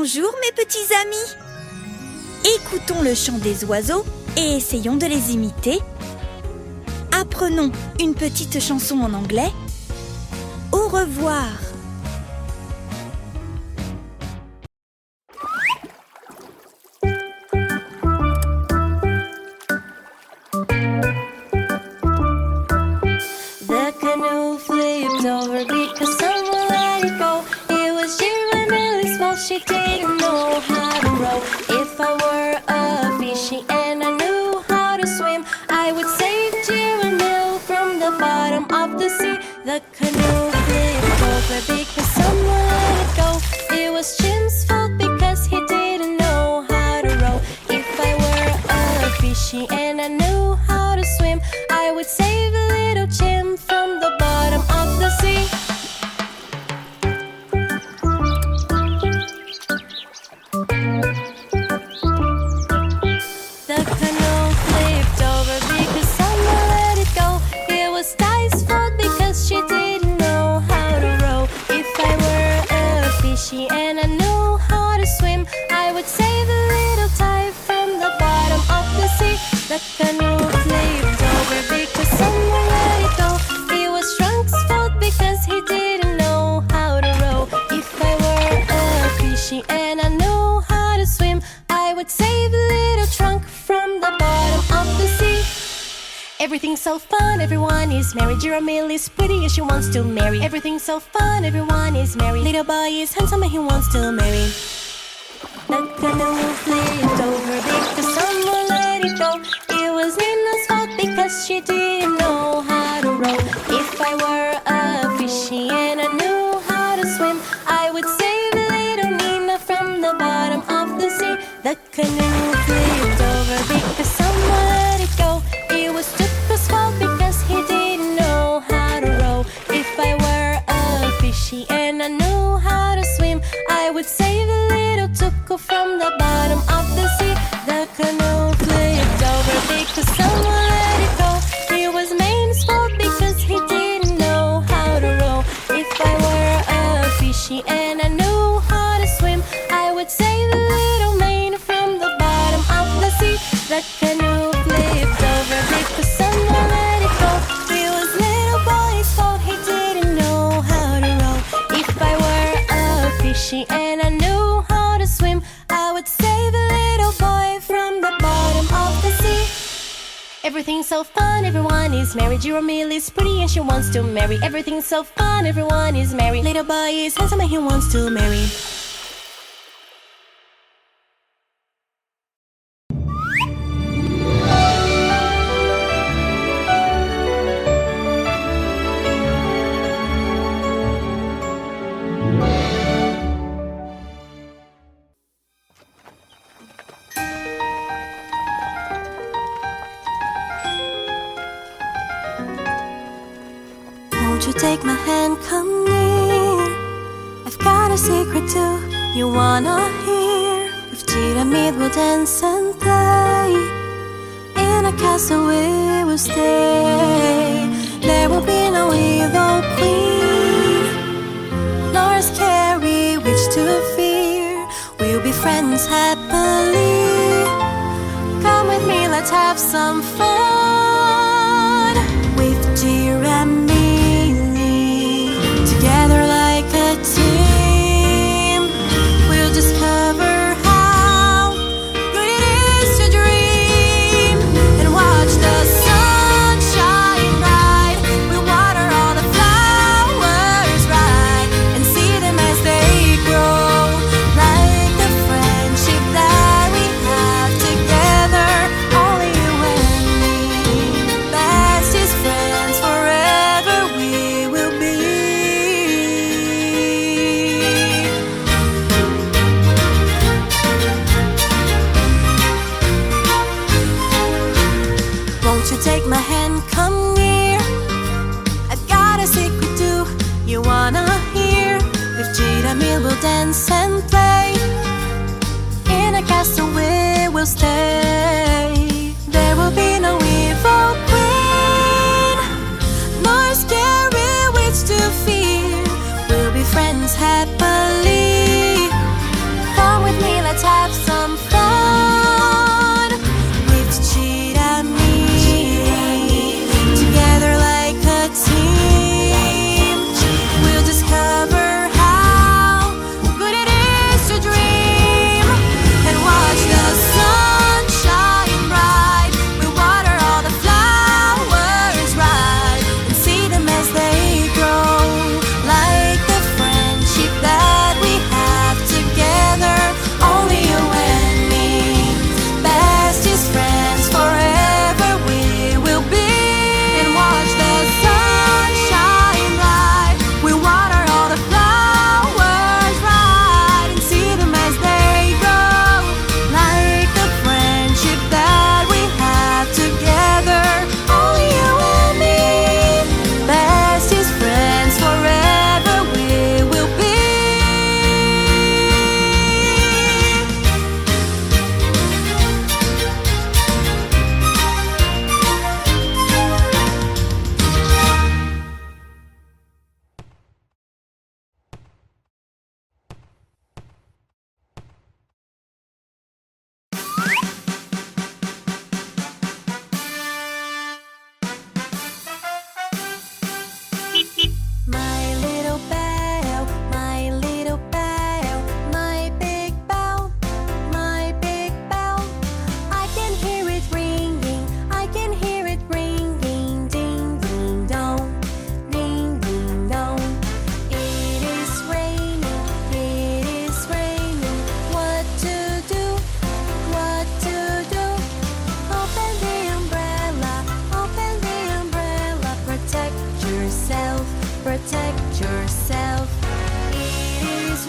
Bonjour mes petits amis. Écoutons le chant des oiseaux et essayons de les imiter. Apprenons une petite chanson en anglais. Au revoir. The canoe flipped over because someone let it go. It was Giramille's fault, she didn't know how to row. If I were a fishy and I knew how to swim, I would save Giramille from the bottom of the sea. The canoe flipped over because someone let it go. It was Jim's fault because he didn't know how to row. If I were a fishy and I knew how to swim, I would save little Jim from the bottom of the sea. The canoe flipped over because someone let it go. It was Ty's fault because she didn't know how to row. If I were a fishy and I knew how to swim, I would save a little Ty from the bottom of the sea. The canoe flipped over because someone let it go. It was Trunk's fault because he didn't know how to row. If I were a fishy and I knew how to swim, I would save a little Trunk from the bottom of the sea. Everything's so fun, everyone is merry. Giramille is pretty and she wants to marry. Everything's so fun, everyone is merry. Little boy is handsome and he wants to marry. The canoe flipped over because someone let it go. It was Nina's fault because she didn't know how to row. If I were a fishy and I knew how to swim, I would save little Nina from the bottom of the sea. The canoe flipped over because someone let it go. It was Tuco's fault because he didn't know how to row. If I were a fishy and I knew how to swim, I would save a little Tuco from the bottom of the sea. The canoe flipped over because someone let it go. It was Main's fault because he didn't know how to row. If I were a fishy and I knew how to swim, I would save a little Main from the bottom of the sea. The canoe flipped over because someone let it go. It was little boy's fault, he didn't know how to row. If I were a fishy and I knew how to swim, I would save a little boy from the bottom of the sea. Everything's so fun, everyone is merry. Giramille is pretty and she wants to marry. Everything's so fun, everyone is merry. Little boy is handsome and he wants to marry. Won't you take my hand, come near? I've got a secret too, you wanna hear? With Giramille we'll dance and play. In a castle we will stay. There will be no evil queen, nor a scary witch to fear. We'll be friends happily. Come with me, let's have some fun. With Giramille, together like a team, we'll discover how good it is to dream and watch the sun shine bright. We'll water all the flowers right and see them as they grow, like the friendship that we have together. Only you and me, bestest friends forever we will be. Won't you take my hand, come near? I've got a secret too, you wanna hear? With Giramille we'll dance and play. In a castle we will stay. There will be no evil queen, nor a scary witch to fear. We'll be friends happily. Come yourself. It is